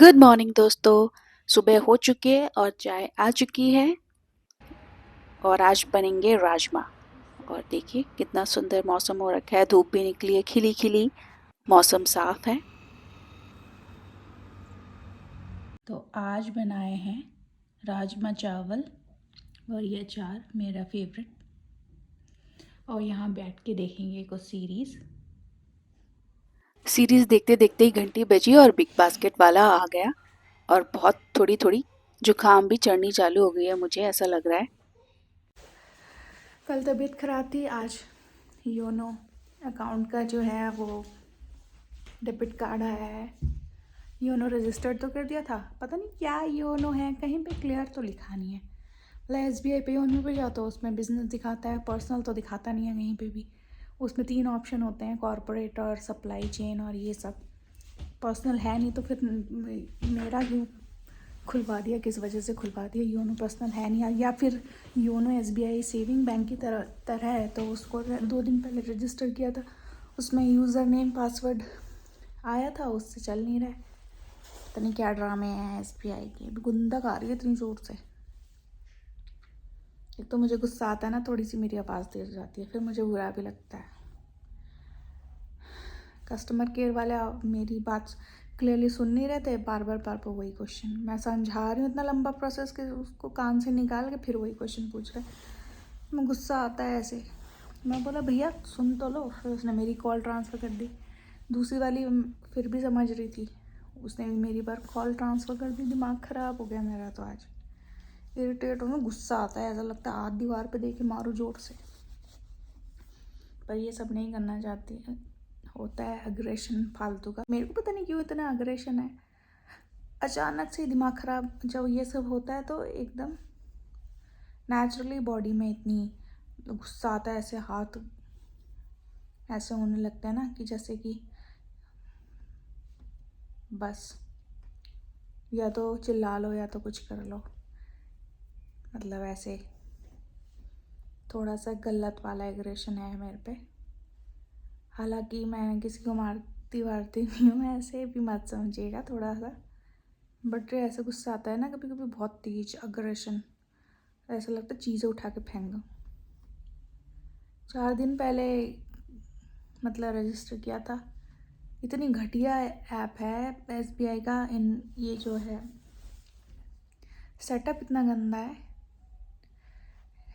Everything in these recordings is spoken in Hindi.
गुड मॉर्निंग दोस्तों। सुबह हो चुकी है और चाय आ चुकी है और आज बनेंगे राजमा। और देखिए कितना सुंदर मौसम हो रखा है, धूप भी निकली है खिली खिली, मौसम साफ है। तो आज बनाए हैं राजमा चावल और ये अचार मेरा फेवरेट। और यहाँ बैठ के देखेंगे कुछ सीरीज देखते देखते ही घंटी बजी और बिग बास्केट वाला आ गया। और बहुत थोड़ी थोड़ी जुकाम भी चढ़नी चालू हो गई है, मुझे ऐसा लग रहा है। कल तबीयत खराब थी, आज योनो अकाउंट का जो है वो डेबिट कार्ड आया है। योनो रजिस्टर्ड तो कर दिया था, पता नहीं क्या योनो है, कहीं पे क्लियर तो लिखा नहीं है। मतलब SBI पे योनो पे जाओ तो उसमें बिजनेस दिखाता है, पर्सनल तो दिखाता नहीं है कहीं पे भी। उसमें 3 ऑप्शन होते हैं, कॉरपोरेट और सप्लाई चेन और ये सब। पर्सनल है नहीं तो फिर मेरा क्यों खुलवा दिया, किस वजह से खुलवा दिया। योनो पर्सनल है नहीं, या फिर योनो SBI सेविंग बैंक की तरह है तो उसको 2 दिन पहले रजिस्टर किया था, उसमें यूज़र नेम पासवर्ड आया था, उससे चल नहीं रहा है। पता नहीं क्या ड्रामे हैं SBI के, गुंदक आ रही है इतनी ज़ोर से। एक तो मुझे गुस्सा आता है ना, थोड़ी सी मेरी आवाज़ तेज हो जाती है, फिर मुझे बुरा भी लगता है। कस्टमर केयर वाले मेरी बात क्लियरली सुन नहीं रहे थे, बार बार वही क्वेश्चन। मैं समझा रही हूँ इतना लंबा प्रोसेस के उसको कान से निकाल के फिर वही क्वेश्चन पूछ रहे। मैं गुस्सा आता है ऐसे। मैं बोला भैया सुन तो लो, फिर उसने मेरी कॉल ट्रांसफ़र कर दी। दूसरी वाली फिर भी समझ रही थी, उसने भी मेरी बार कॉल ट्रांसफ़र कर दी। दिमाग ख़राब हो गया मेरा तो आज। इरिटेट हूँ, गुस्सा आता है, ऐसा लगता है हाथ दीवार पे दे के मारो ज़ोर से। पर ये सब नहीं करना चाहती है, होता है अग्रेशन फालतू का। मेरे को पता नहीं क्यों इतना अग्रेशन है, अचानक से दिमाग ख़राब जब ये सब होता है तो एकदम नेचुरली बॉडी में इतनी गुस्सा आता है, ऐसे हाथ ऐसे होने लगता है ना कि जैसे कि बस या तो चिल्ला लो या तो कुछ कर लो। मतलब ऐसे थोड़ा सा गलत वाला एग्रेशन है मेरे पे। हालांकि मैं किसी को मारती वारती नहीं हूँ, ऐसे भी मत समझिएगा थोड़ा सा। बट ऐसे गुस्सा आता है ना कभी कभी, बहुत तेज अग्रेशन, ऐसा लगता है चीज़ें उठा के फेंक दो। 4 दिन पहले मतलब रजिस्टर किया था। इतनी घटिया ऐप है SBI का, इन ये जो है सेटअप इतना गंदा है।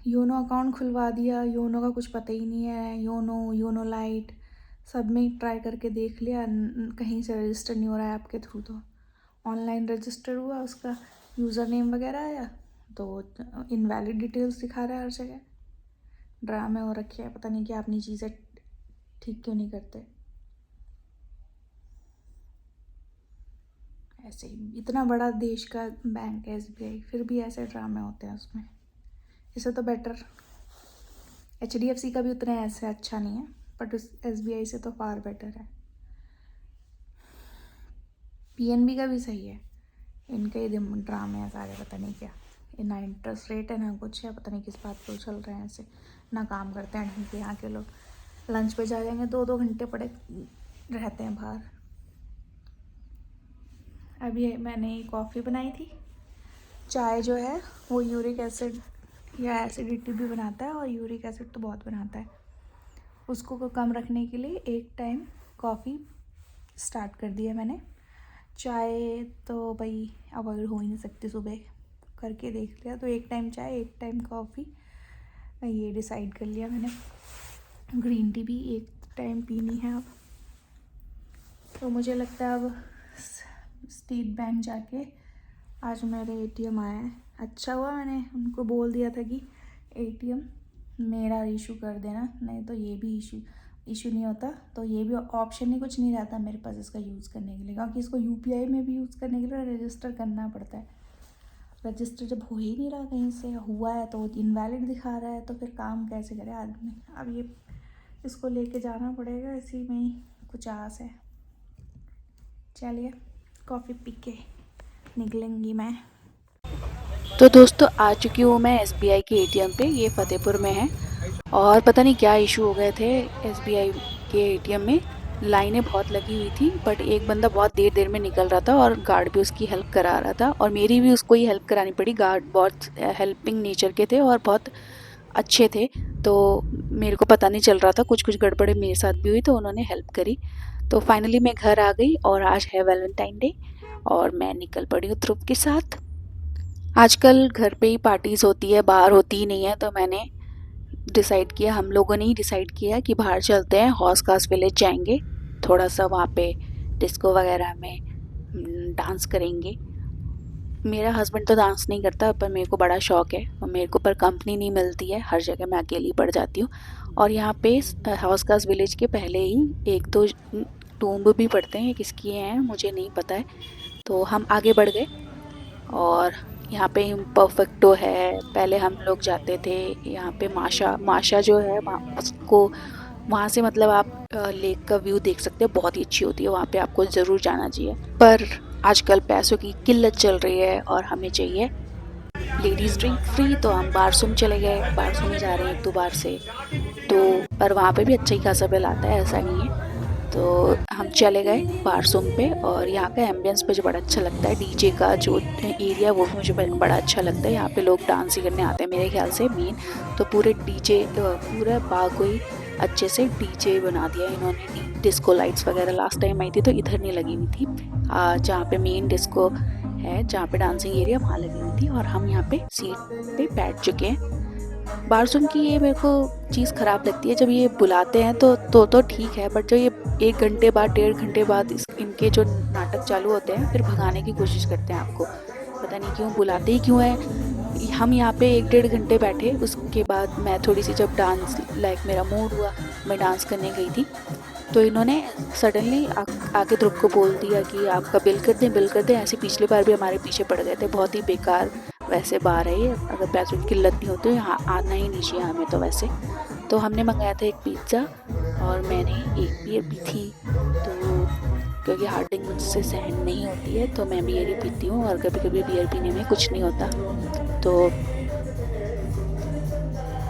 योनो अकाउंट खुलवा दिया, योनो का कुछ पता ही नहीं है। योनो लाइट सब में ट्राई करके देख लिया, कहीं से रजिस्टर नहीं हो रहा है ऐप के थ्रू। तो ऑनलाइन रजिस्टर हुआ, उसका यूज़र नेम वगैरह आया तो इनवैलिड डिटेल्स दिखा रहा है हर जगह। ड्रामे हो रखे हैं, पता नहीं क्या अपनी चीज़ें ठीक क्यों नहीं करते। ऐसे ही इतना बड़ा देश का बैंक है SBI, फिर भी ऐसे ड्रामे होते हैं उसमें। इससे तो बेटर HDFC का भी उतना ऐसे अच्छा नहीं है, बट उस SBI से तो फार बेटर है। PNB का भी सही है, इनके ही ड्रामे हैं सारे, पता नहीं क्या। ना इंटरेस्ट रेट है ना कुछ है, पता नहीं किस बात पे चल रहे हैं ऐसे। ना काम करते हैं ढंग के यहाँ के लोग, लंच पे जा जाएंगे 2-2 घंटे पड़े रहते हैं बाहर। अभी मैंने कॉफ़ी बनाई थी। चाय जो है वो यूरिक एसिड या एसिडिटी भी बनाता है, और यूरिक एसिड तो बहुत बनाता है। उसको को कम रखने के लिए एक टाइम कॉफ़ी स्टार्ट कर दिया मैंने। चाय तो भाई अवॉइड हो ही नहीं सकती, सुबह करके देख लिया तो एक टाइम चाय एक टाइम कॉफ़ी ये डिसाइड कर लिया मैंने। ग्रीन टी भी एक टाइम पीनी है अब। तो मुझे लगता है अब स्टेट बैंक जाके आज मेरे ATM आया है। अच्छा हुआ मैंने उनको बोल दिया था कि ATM मेरा इशू कर देना, नहीं तो ये भी इशू नहीं होता, तो ये भी ऑप्शन ही कुछ नहीं रहता मेरे पास इसका यूज़ करने के लिए, क्योंकि इसको UPI में भी यूज़ करने के लिए रजिस्टर करना पड़ता है। रजिस्टर जब हो ही नहीं रहा, कहीं से हुआ है तो इनवैलिड दिखा रहा है, तो फिर काम कैसे करे आदमी। अब ये इसको लेके जाना पड़ेगा, इसी में ही कुछ आस है। चलिए कॉफ़ी पी के निकलेंगी मैं। तो दोस्तों आ चुकी हूँ मैं SBI के ATM पे, ये फतेहपुर में है। और पता नहीं क्या इशू हो गए थे SBI के ATM में, लाइनें बहुत लगी हुई थी, बट एक बंदा बहुत देर देर में निकल रहा था और गार्ड भी उसकी हेल्प करा रहा था, और मेरी भी उसको ही हेल्प करानी पड़ी। गार्ड बहुत हेल्पिंग नेचर के थे और बहुत अच्छे थे, तो मेरे को पता नहीं चल रहा था, कुछ कुछ गड़बड़े मेरे साथ भी हुई, तो उन्होंने हेल्प करी। तो फाइनली मैं घर आ गई और आज है वैलेंटाइन डे और मैं निकल पड़ी हूँ ध्रुव के साथ। आजकल घर पे ही पार्टीज़ होती है, बाहर होती ही नहीं है, तो मैंने डिसाइड किया, हम लोगों ने ही डिसाइड किया कि बाहर चलते हैं, हौस खास विलेज जाएंगे, थोड़ा सा वहाँ पे डिस्को वगैरह में डांस करेंगे। मेरा हस्बैंड तो डांस नहीं करता, पर मेरे को बड़ा शौक है, और मेरे को पर कंपनी नहीं मिलती है, हर जगह मैं अकेली पड़ जाती हूँ। और यहाँ पे हौस खास विलेज के पहले ही एक दो टूम्ब भी पड़ते हैं, ये किसकी हैं मुझे नहीं पता है। तो हम आगे बढ़ गए, और यहाँ पे परफेक्टो है, पहले हम लोग जाते थे। यहाँ पे माशा माशा जो है उसको, वहाँ से मतलब आप लेक का व्यू देख सकते हैं, बहुत ही अच्छी होती है, वहाँ पे आपको ज़रूर जाना चाहिए। पर आजकल पैसों की किल्लत चल रही है और हमें चाहिए लेडीज़ ड्रिंक फ्री, तो हम बारसुम चले गए, बारसुम ही जा रहे हैं एक दो बार से। तो पर वहाँ पे भी अच्छा ही खासा बिल आता है, ऐसा नहीं है। तो हम चले गए बारसुम पे, और यहाँ का एम्बियंस मुझे बड़ा अच्छा लगता है, डीजे का जो एरिया वो भी मुझे बड़ा अच्छा लगता है। यहाँ पे लोग डांस ही करने आते हैं मेरे ख्याल से मेन, तो पूरे डीजे पूरा बाग को ही अच्छे से डीजे बना दिया इन्होंने। डिस्को लाइट्स वगैरह लास्ट टाइम आई थी तो इधर नहीं लगी हुई थी, जहाँ पे मेन डिस्को है, जहाँ पे डांसिंग एरिया, वहाँ लगी हुई थी, और हम यहाँ पे सीट पे बैठ चुके हैं। बारसूम की ये मेरे को चीज़ ख़राब लगती है, जब ये बुलाते हैं तो ठीक है, बट जो ये 1 घंटे बाद 1.5 घंटे बाद इनके जो नाटक चालू होते हैं, फिर भगाने की कोशिश करते हैं आपको, पता नहीं क्यों बुलाते ही क्यों है। हम यहाँ पे 1-1.5 घंटे बैठे, उसके बाद मैं थोड़ी सी जब डांस लाइक मेरा मूड हुआ, मैं डांस करने गई थी, तो इन्होंने सडनली आके ध्रुव को बोल दिया कि आपका बिल कर दें। ऐसे पिछली बार भी हमारे पीछे पड़ गए थे, बहुत ही बेकार वैसे बार है ये, अगर पैसों की किल्लत नहीं होती यहाँ आना ही नहीं चाहिए हमें तो वैसे। तो हमने मंगाया था एक पिज़्ज़ा, और मैंने एक बियर पी थी, तो क्योंकि हार्डिंग मुझसे सहन नहीं होती है, तो मैं बियर ही पीती हूँ, और कभी कभी बियर पीने में कुछ नहीं होता। तो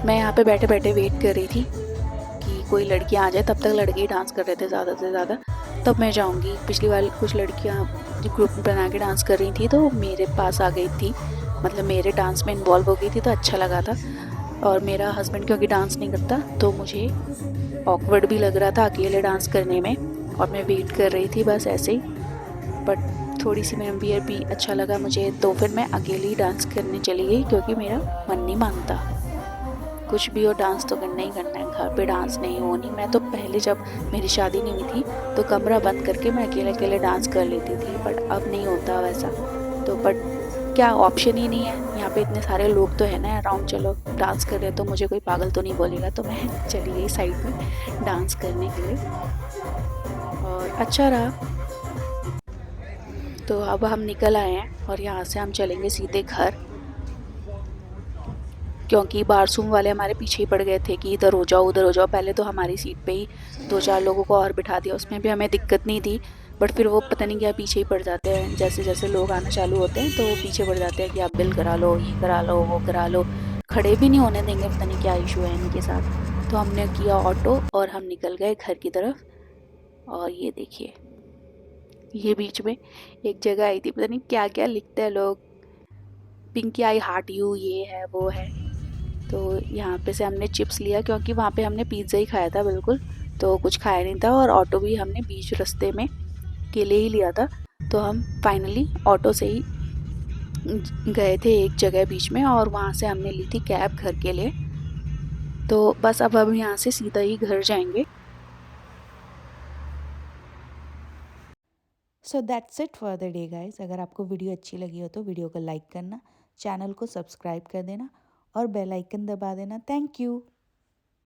मैं यहाँ पे बैठे बैठे वेट कर रही थी कि कोई लड़कियाँ आ जाए, तब तक लड़के ही डांस कर रहे थे ज़्यादा से ज़्यादा, तब मैं जाऊँगी। पिछली बार कुछ लड़कियाँ ग्रुप बना के डांस कर रही थी, तो मेरे पास आ गई थी, मतलब मेरे डांस में इन्वॉल्व हो गई थी, तो अच्छा लगा था। और मेरा हस्बैंड क्योंकि डांस नहीं करता, तो मुझे ऑकवर्ड भी लग रहा था अकेले डांस करने में, और मैं वेट कर रही थी बस ऐसे ही। बट थोड़ी सी मैं बियर भी अच्छा लगा मुझे, तो फिर मैं अकेले ही डांस करने चली गई, क्योंकि मेरा मन नहीं मानता, कुछ भी हो डांस तो करना ही करना है, घर पे डांस नहीं हो नहीं। मैं तो पहले जब मेरी शादी नहीं हुई थी, तो कमरा बंद करके मैं अकेले अकेले डांस कर लेती थी, बट अब नहीं होता वैसा। तो बट क्या ऑप्शन ही नहीं है, यहाँ पे इतने सारे लोग तो है ना अराउंड, चलो डांस कर रहे तो मुझे कोई पागल तो नहीं बोलेगा, तो मैं चली गई साइड में डांस करने के लिए, और अच्छा रहा। तो अब हम निकल आए हैं, और यहाँ से हम चलेंगे सीधे घर, क्योंकि बारसूम वाले हमारे पीछे ही पड़ गए थे कि इधर हो जाओ उधर हो जाओ। पहले तो हमारी सीट पे ही 2-4 लोगों को और बिठा दिया, उसमें भी हमें दिक्कत नहीं थी, बट फिर वो पता नहीं क्या पीछे ही पड़ जाते हैं, जैसे जैसे लोग आना चालू होते हैं तो वो पीछे पड़ जाते हैं कि आप बिल करा लो, ये करा लो, वो करा लो, खड़े भी नहीं होने देंगे, पता नहीं क्या इशू है इनके साथ। तो हमने किया ऑटो और हम निकल गए घर की तरफ। और ये देखिए, ये बीच में एक जगह आई थी, पता नहीं क्या क्या लिखते हैं लोग, पिंकी आई हार्ट यू, ये है वो है। तो यहाँ पे से हमने चिप्स लिया, क्योंकि वहाँ पे हमने पिज़्ज़ा ही खाया था बिल्कुल, तो कुछ खाया नहीं था, और ऑटो भी हमने बीच रास्ते में के लिए ही लिया था। तो हम फाइनली ऑटो से ही गए थे एक जगह बीच में, और वहाँ से हमने ली थी कैब घर के लिए। तो बस अब हम यहाँ से सीधा ही घर जाएंगे। So that's it for the day guys. अगर आपको वीडियो अच्छी लगी हो तो वीडियो को लाइक करना, चैनल को सब्सक्राइब कर देना और बेल आइकन दबा देना। Thank you.